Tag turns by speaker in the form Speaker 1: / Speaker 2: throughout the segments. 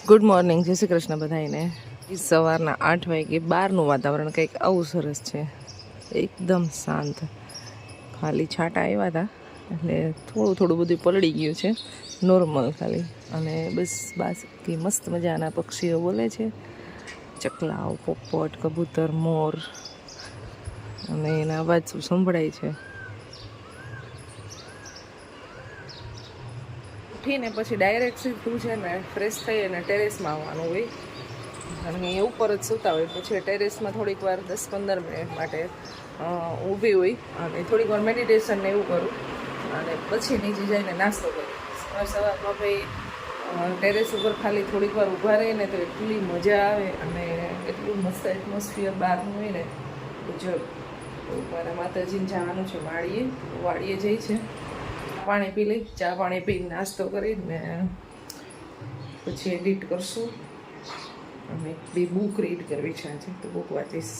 Speaker 1: Good morning, જય શ્રી કૃષ્ણ બધાને. સવારના 8 વાગે બહારનું વાતાવરણ કંઈક આવું સરસ છે, એકદમ શાંત. ખાલી છાંટા આવ્યા હતા એટલે થોડું થોડું બધું પલળી ગયું છે, નોર્મલ ખાલી. અને બસ બાકી મસ્ત મજાના પક્ષીઓ બોલે છે, ચકલાઓ, પોપટ, કબૂતર, મોર, અને એના અવાજ સંભળાય છે. ઉઠીને પછી ડાયરેક્ટ સીધું છે ને ફ્રેશ થઈ અને ટેરેસમાં આવવાનું હોય, કારણ કે અહીંયા ઉપર જ સૂતા હોય. પછી ટેરેસમાં થોડીક વાર 10-15 મિનિટ માટે ઊભી હોય અને થોડીક વાર મેડિટેશન ને એવું કરું, અને પછી નીચે જઈને નાસ્તો કરું. સવારમાં ભાઈ ટેરેસ ઉપર ખાલી થોડીક વાર ઊભા રહે ને તો એટલી મજા આવે, અને એટલું મસ્ત એટમોસ્ફિયર બહારનું હોય ને. જો મારા માતાજીને જવાનું છે વાડીએ જઈ છે. પાણી પી લઈ, ચા પાણી પી નાસ્તો કરીને પછી એડિટ કરશું, અને બી બુક રીડ કરવી છે આજે, તો બુક વાંચીશ.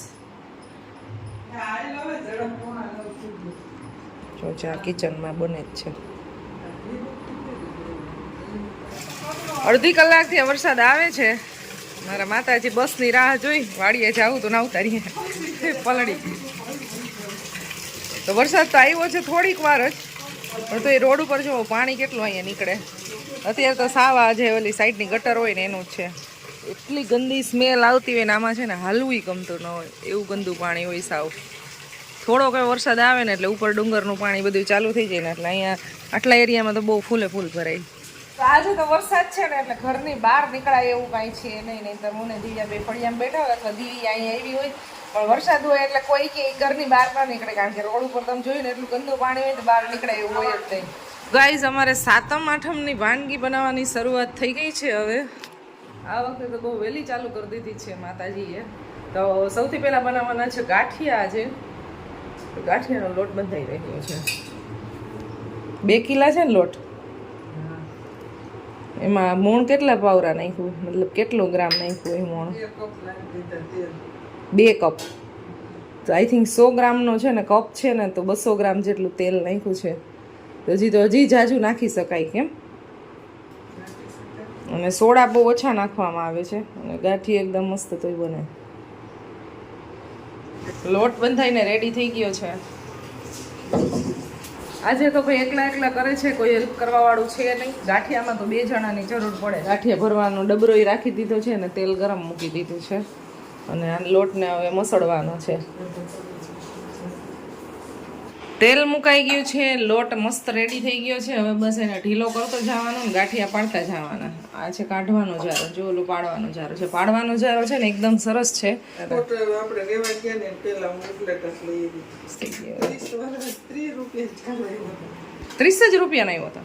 Speaker 1: જો ચા કિચનમાં બને જ છે. અડધી કલાકથી વરસાદ આવે છે. મારા માતાજી બસની રાહ જોઈ વાડીએ જાવું તો ના ઉતારીએ, પલળી ગઈ. તો વરસાદ તો આવ્યો છે થોડીક વાર જ, પણ તો એ રોડ ઉપર જો પાણી કેટલું અહીંયા નીકળે. અત્યારે તો સાવા જે ઓલી સાઈડની ગટર હોય ને એનું જ છે. એટલી ગંદી સ્મેલ આવતી હોય ને આમાં છે ને હાલવું ગમતું ન હોય, એવું ગંદુ પાણી હોય સાવ. થોડો કઈ વરસાદ આવે ને એટલે ઉપર ડુંગરનું પાણી બધું ચાલુ થઈ જાય ને એટલે અહીંયા આટલા એરિયામાં તો બહુ ફૂલે ફૂલ ભરાય. તો આજે તો વરસાદ છે ને એટલે ઘરની બહાર નીકળાય એવું કાંઈ છે નહીં તો હું ને દિવ્યા બે ફળિયામાં બેઠા હોય અથવા દીવી અહીંયા આવી હોય, પણ વરસાદ હોય એટલે કોઈ કે ઘરની બહાર ના નીકળે, કારણ કે રોડ ઉપર તમે જોયું ને એટલું ગંદુ પાણી હોય તો બહાર નીકળે એવું હોય જ નહીં. ગાઈઝ, અમારે 7મ 8મની વાનગી બનાવવાની શરૂઆત થઈ ગઈ છે હવે. આ વખતે તો બહુ વહેલી ચાલુ કરી દીધી છે માતાજીએ. તો સૌથી પહેલાં બનાવવાના છે ગાંઠિયા. આજે તો ગાંઠિયાનો લોટ બંધાઈ રહ્યો છે. 2 કિલા છે ને લોટ, એમાં મોણ કેટલા પાવરા નાખ્યું, મતલબ કેટલો ગ્રામ નાખ્યું એ મોણ? 2 કપ. તો આઈ થિંક 100 ગ્રામનો છે ને કપ છે ને, તો 200 ગ્રામ જેટલું તેલ નાખ્યું છે. તો હજી જાજુ નાખી શકાય કેમ. અને સોડા બહુ ઓછા નાખવામાં આવે છે, અને ગાંઠી એકદમ મસ્ત તોય બને. લોટ બંધાઈને રેડી થઈ ગયો છે. આજે તો ભાઈ એકલા કરે છે, કોઈ હેલ્પ કરવા વાળું છે નહીં. ગાંઠિયામાં તો 2 જણાની જરૂર પડે. ગાંઠિયા ભરવાનો ડબરોય રાખી દીધો છે ને તેલ ગરમ મૂકી દીધું છે, અને આ લોટને હવે મસળવાનો છે. તેલ મુકાઈ ગયું છે, લોટ મસ્ત રેડી થઈ ગયો છે. હવે બસ એને ઢીલો કરતો જવાનો ને ગાંઠિયા પાડતા જવાના. આ છે કાઢવાનો જારો, જો ઓલું પાડવાનો જારો છે. પાડવાનો જારો છે ને એકદમ સરસ છે.
Speaker 2: 30
Speaker 1: જ રૂપિયાનો આવ્યો હતો.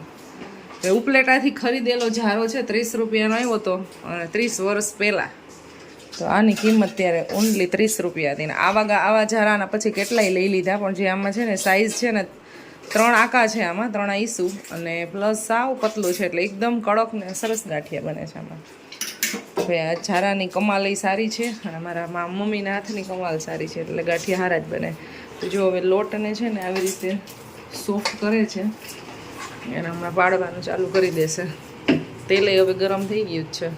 Speaker 1: ઉપલેટાથી ખરીદેલો જારો છે, 30 રૂપિયાનો આવ્યો હતો, અને 30 વર્ષ પહેલાં. તો આની કિંમત ત્યારે ઓનલી 30 રૂપિયા હતી. ને આવા જારાના પછી કેટલાય લઈ લીધા, પણ જે આમાં છે ને સાઇઝ છે ને 3 આકા છે આમાં, 3 ઈસુ, અને પ્લસ સાવ પતલું છે, એટલે એકદમ કડક ને સરસ ગાંઠિયા બને છે આમાં. ભાઈ આ જારાની કમાલ સારી છે, અને મારા મમ્મીના હાથની કમાલ સારી છે, એટલે ગાંઠિયા સારા જ બને. તો જો હવે લોટને છે ને આવી રીતે સોફ્ટ કરે છે, એને હમણાં પાડવાનું ચાલુ કરી દેશે. તેલે હવે ગરમ થઈ ગયું જ છે.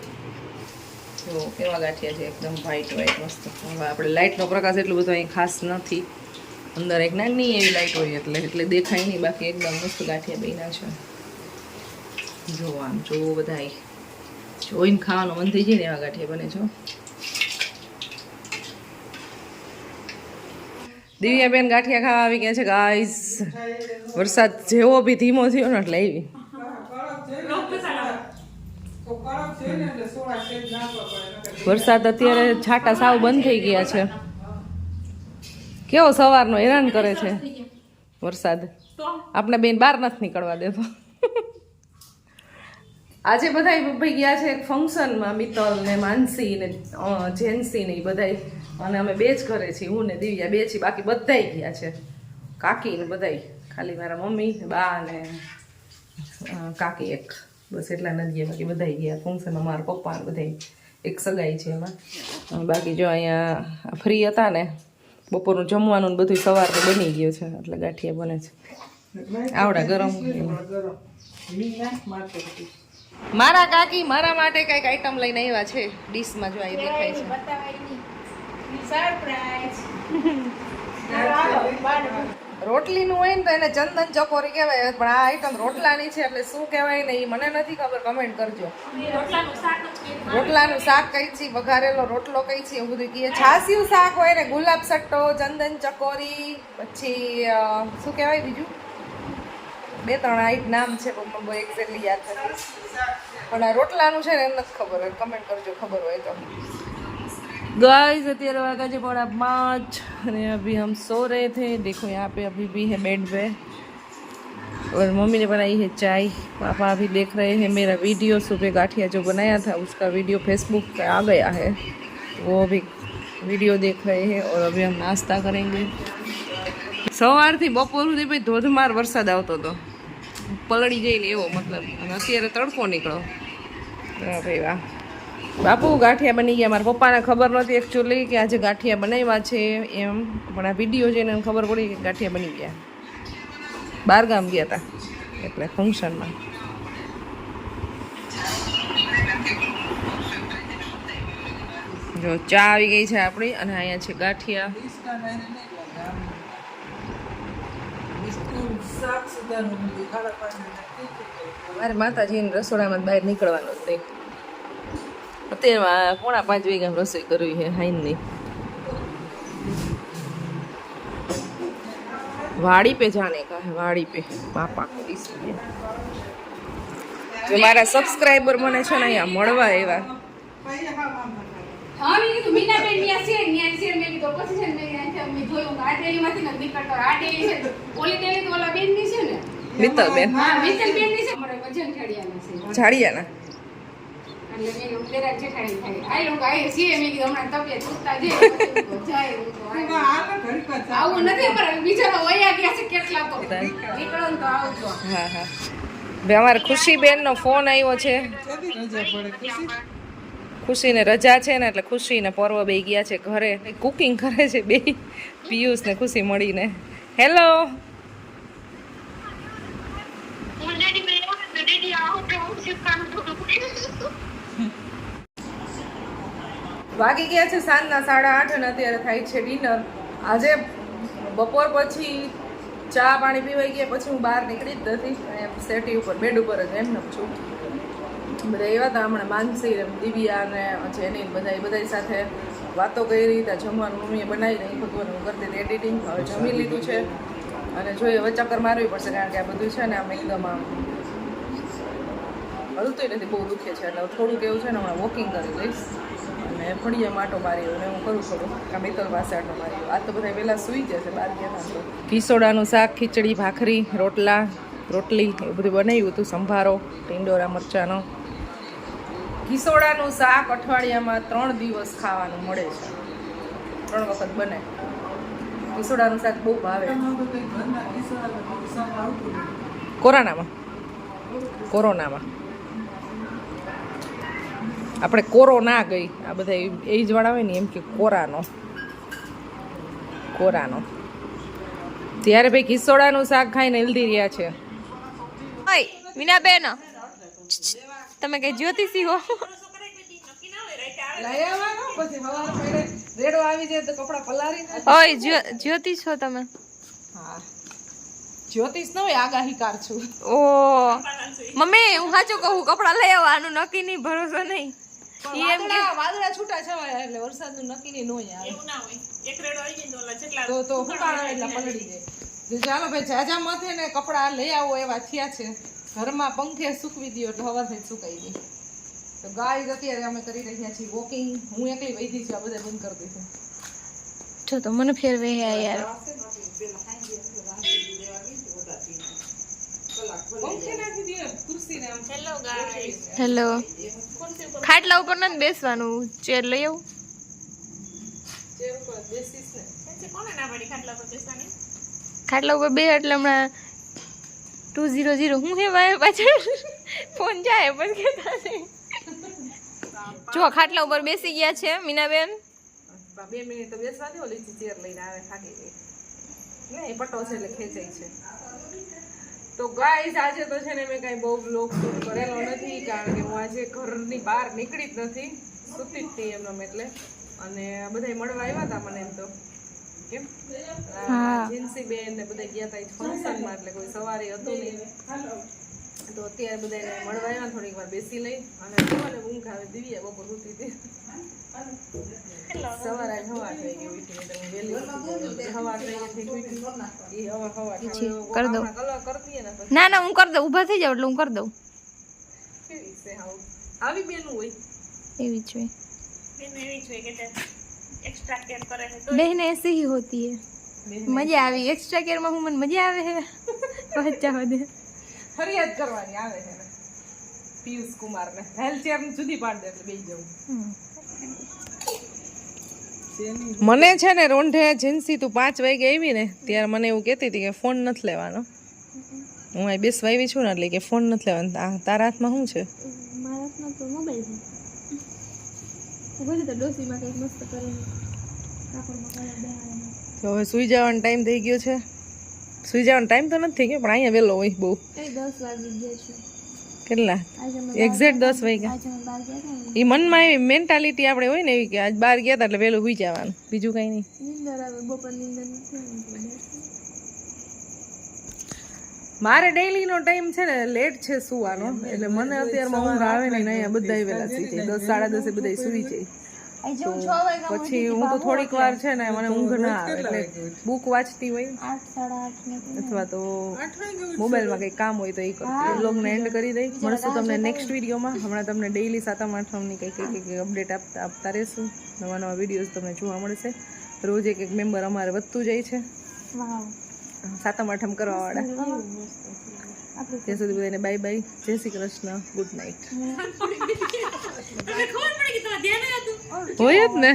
Speaker 1: જો કેવા ગાંઠિયા છે, એકદમ વ્હાઈટ મસ્ત. હવે આપણે લાઇટનો પ્રકાશ એટલું બધું અહીં ખાસ નથી, અંદર એક નાની એવી લાઇટ હોય એટલે દેખાય નહીં, બાકી એકદમ મસ્ત ગાંઠિયા બન્યા છે. જો આમ જો બધા જોઈને ખાવાનું મન થઈ જાય ને એવા ગાંઠિયા બને છો. દિવ્યાબેન ગાંઠિયા ખાવા આવી ગયા છે ગાઈઝ. વરસાદ જેવો બી ધીમો થયો ને એટલે આવી. વરસાદ અત્યારે છાંટા સાવ બંધ થઈ ગયા છે. કેવો સવારનો હેરાન કરે છે વરસાદ. આપણે બેન બહાર નથી નીકળવા દેતો. આજે બધા ભાઈ ગયા છે એક ફંક્શનમાં, મિત્તલ ને માનસી ને જેન્સી ને બધાય, અને અમે 2 જ ઘરે છીએ, હું ને દિવ્યા 2 છીએ, બાકી બધાય ગયા છે. કાકી ને બધાય, ખાલી મારા મમ્મી, બા ને કાકી એક, બસ એટલા નથી ગયા, બાકી બધાય ગયા ફંક્શનમાં. મારા પપ્પા બધાય એક સગાઈ છે એમાં. બાકી જો અહીંયા ફ્રી હતા ને, બપોરનું જમવાનું ને બધું સવારનું બની ગયું છે, એટલે ગાંઠિયા બને છે આવડા ગરમ. મારા કાકી મારા માટે કઈક આઈટમ લઈને આવ્યા છે ડીશમાં જો આવી દેખાય છે રોટલીનું હોય ને તો એને ચંદન ચકોરી કહેવાય પણ આ આઈટમ રોટલાની છે એટલે શું કહેવાય ને એ મને નથી ખબર કમેન્ટ કરજો રોટલાનું શાક કઈ છે વઘારેલો રોટલો કઈ છે એવું બધું કહે છાસિયું શાક હોય ને ગુલાબ સટ્ટો ચંદન ચકોરી પછી શું કહેવાય બીજું 2-3 આઈટ નામ છે પણ મને એક્ઝેક્ટલી યાદ નથી પણ આ રોટલાનું છે ને એમ નથી ખબર હોય કમેન્ટ કરજો ખબર હોય તો गाइस અત્યારે वागा जो 5:30 અને अभी हम सो रहे थे देखो यहाँ पे अभी भी है बेड पे और मम्मी ने बनाई है चाय पापा अभी देख रहे हैं मेरा वीडियो सुबह गाठिया जो बनाया था उसका वीडियो फेसबुक पे आ गया है वो अभी वीडियो देख रहे हैं और अभी हम नाश्ता करेंगे સવારથી બપોર સુધી ભાઈ ધોધમાર વરસાદ આવતો હતો પલળી જઈને એવો મતલબ અને અત્યારે તડકો નીકળો ભાઈ વાહ બાપુ ગાંઠિયા બની ગયા મારા પપ્પાને ખબર નહોતી એકચ્યુઅલી કે આજે ગાંઠિયા બનાવ્યા છે એમ પણ આ વિડીયો જોઈને એને ખબર પડી કે ગાંઠિયા બની ગયા બહાર ગામ ગયા હતા એટલે ફંક્શનમાં જો ચા આવી ગઈ છે આપણી અને અહીંયા છે ગાંઠિયા મારે માતાજીને રસોડામાં બહાર નીકળવાનું જ નહીં અત્યારમાં 4:30 વાગ્યા રસોઈ કરવી છે હાઈનની વાડી पे जाने का है वाड़ी पे पापा को इसलिए जो मारा सब्सक्राइबर મને છે ને અહીંયા મળવા આવ્યા
Speaker 2: હા મેં કીધું મીનાબેન ન્યા છે મેં કીધું પછી છે મેં જોયું આ ડેલીમાંથી ન નીકળતો આ ડેલી છે ઓલી ડેલી તો ઓલા બેન ની છે ને
Speaker 1: મિત્તલબેન
Speaker 2: હા મિત્તલબેન ની છે મારે વજન ઝાડિયાના છે
Speaker 1: ઝાડિયાના
Speaker 2: એટલે મેં ઉતેરા જેઠાણી થાય આ લોકો આયે છે મેં કીધું હમણાં તબિયત ઉતતા જાય આવું નથી પણ બિચારા વયા ગયા છે કેટલા તો નીકળો ને તો આવજો
Speaker 1: હા હા બે અમારે ખુશીબેન નો ફોન આવ્યો છે ખુશીને રજા છે ને એટલે ખુશીને પર્વ બે ગયા છે ઘરે કુકિંગ કરે છે બે પિયુષ ને ખુશી મળીને હેલો વાગી ગયા છે સાંજના 8:30 અને અત્યારે થાય છે ડિનર આજે બપોર પછી ચા પાણી પીવાઈ ગયા પછી હું બહાર નીકળી જ નથી સેટી ઉપર બેડ ઉપર જ એમને છું બધા એવા હતા હમણાં માનસી દિવ્યા ને જેની બધા સાથે વાતો કરી ત્યાં જમવાનું મમ્મીએ બનાવી નહીં બધું હું કરતી હતી એડિટિંગ હવે જમી લીધું છે અને જોઈએ હવે ચક્કર મારવી પડશે કારણ કે આ બધું છે ને આમ એકદમ આમ હલતું નથી બહુ દુખે છે એટલે થોડુંક એવું છે ને હમણાં વોકિંગ કરી લઈશ અને ફળીએ માટો મારી અને હું કરું થોડું કાં મિત્તલ પાસે આટો મારી આ તો બધા વહેલા સૂઈ જશે બહાર ગયા તો કિસોડાનું શાક ખીચડી ભાખરી રોટલા રોટલી એવું બધું બનાવ્યું હતું સંભારો ટીંડોરા મરચાંનો કિસોડાનું શાક અઠવાડિયામાં 3 દિવસ ખાવાનું મળે છે 3 વખત બને કિસોડાનું શાક બહુ ભાવે કોરોનામાં આપણે કોરોના ગઈ આ બધા એજ વાળા હોય ને એમ કે કોરાનો ત્યારે ભાઈ કિસોડાનું શાક ખાઈને હેલ્ધી રહ્યા છે
Speaker 3: મીનાબેન તમે કઈ જ્યોતિષી હો
Speaker 1: રેડો આવી જાય તો કપડા પલારી
Speaker 3: ઓય જ્યોતિષ છો તમે
Speaker 1: હા જ્યોતિષ ન હોય આગાહીકાર છું
Speaker 3: ઓ મમ્મી હું સાચું કહું કપડા લઈ આવવાનું નક્કી નહીં ભરોસો નહીં
Speaker 1: એમ કે વાદળા છૂટા છવાયા એટલે વરસાદનું નક્કી નહીં હોય એવું ના હોય એક રેડો આવી જાય તો ઓલા જેટલા તો હુકાણા એટલે પલળી જાય ચાલો ભાઈ જાજા મથે ને કપડા લઈ આવો એવા થયા છે ઘરમાં પંખે સૂકવી દો એટલે હવારથી સુકાઈ ગઈ તો ગાઈઝ અત્યારે અમે કરી રહ્યા છીએ વોકિંગ હું એકલી વૈધી છું આ બધા બંધ કરી દીધું
Speaker 3: જો તો મને ફેરવે હે યાર હેલો ખાટલા ઉપર નથી બેસવાનું ચેર લઈ આવું ખાટલા ઉપર બે એટલે હમણાં 200 હું હે વાય પાછળ ફોન જાય પછી કેતા છે જો ખાટલા ઉપર બેસી ગયા છે મીનાબેન
Speaker 1: 2 મિનિટ તો બેસવા દો ઓલી ચેર લઈને આવે થાકી ગઈ ને એ પટો છે એટલે ખેંચાઈ છે તો ગાઈસ આજે તો છે ને મેં કઈ બહુ બ્લોગ શૂટ કરેલો નથી કારણ કે હું આજે ઘરની બહાર નીકળી જ નથી, સૂતી જ હતી એમનો એટલે. અને બધા મળવા આવ્યા હતા મને એમ તો કેમ જીન્સી બેન ને બધા ગયા હતા ફંક્શનમાં, એટલે કોઈ સવારે હતું નહીં. તો અત્યારે બધા મળવા આવ્યા, થોડીક વાર બેસી લઈ અને સવારે ઊંઘ આવે. દિવ્યા બપોર સૂતી હતી, સવારે હવા થઈ ગઈ ઉઠી એટલે હું વહેલી હવા થઈ ગઈ ઉઠી એ હવા
Speaker 3: કર દઉં.
Speaker 1: કલર કરતી ને પછી
Speaker 3: ના હું કરી દઉં, ઊભા થઈ જાવ એટલે હું કરી દઉં.
Speaker 1: કેવી છે આવું આવી બેનું હોય
Speaker 3: એવી જ હોય, बहन ऐसे ही होती है. मजा આવી એક્સ્ટ્રા કેર માં હું મને મજા આવે હે બચ્ચા દે
Speaker 1: ફરિયાદ કરવાની આવે છે ને પિયુષ કુમાર ને હેલ્થ ચેર જુદી પાડ દે એટલે બેસી જવું. મને છે ને રોંઢે જીન્સી તું 5 વાગે આવી ને ત્યારે મને એવું કહેતી હતી કે ફોન નથી લેવાનો. હું અહીં બેસવા આવી છું ને એટલે કે ફોન નથી લેવાનો. તારા હાથમાં શું છે?
Speaker 3: મારા હાથમાં તો મોબાઈલ છે. તો ડોસીમાં કંઈક મસ્ત કરીને
Speaker 1: તો હવે સુઈ જવાનો ટાઈમ થઈ ગયો છે. સુઈ જવાનો ટાઈમ તો નથી થઈ ગયો પણ અહીંયા વહેલો હોય બહુ.
Speaker 3: 10 વાગી ગયા છે.
Speaker 1: કેટલા એક્ઝેક્ટ 10 વાગ્યા. એ મનમાં એવી મેન્ટાલિટી આપણે હોય ને એવી કે આજ બહાર ગયા હતા એટલે વહેલું સુઈ જવાનું, બીજું કઈ નહીં.
Speaker 3: નીંદર આવે બપોર નીંદર નથી.
Speaker 1: મારે ડેઈલી નો ટાઈમ છે ને લેટ છે સુવાનો, એટલે મને અત્યારમાં ઊંઘ આવે ને અહીંયા બધા વેલા સુઈ જાય. 10 સાડા 10 બધા સુઈ જાય. તો પછી હું તો થોડીક વાર છે ને મને ઊંઘ ના આવે એટલે બુક વાંચતી હોય
Speaker 3: 8
Speaker 1: અથવા તો મોબાઈલમાં કંઈ કામ હોય તો એ કરતી. બ્લોગને એન્ડ કરી દઈ. મળશું તમને નેક્સ્ટ વિડીયોમાં. હમણાં તમને ડેઈલી 7મ 8મની કંઈક અપડેટ આપતા રહેશું. નવા નવા વિડીયોઝ તમને જોવા મળશે. રોજ એક મેમ્બર અમારે વધતું જાય છે.
Speaker 3: વાવ
Speaker 1: 7મ 8મ કરવા વાળા. ત્યાં સુધી બધાને બાય બાય, જય શ્રી કૃષ્ણ, ગુડ નાઇટ. હોય જ ને.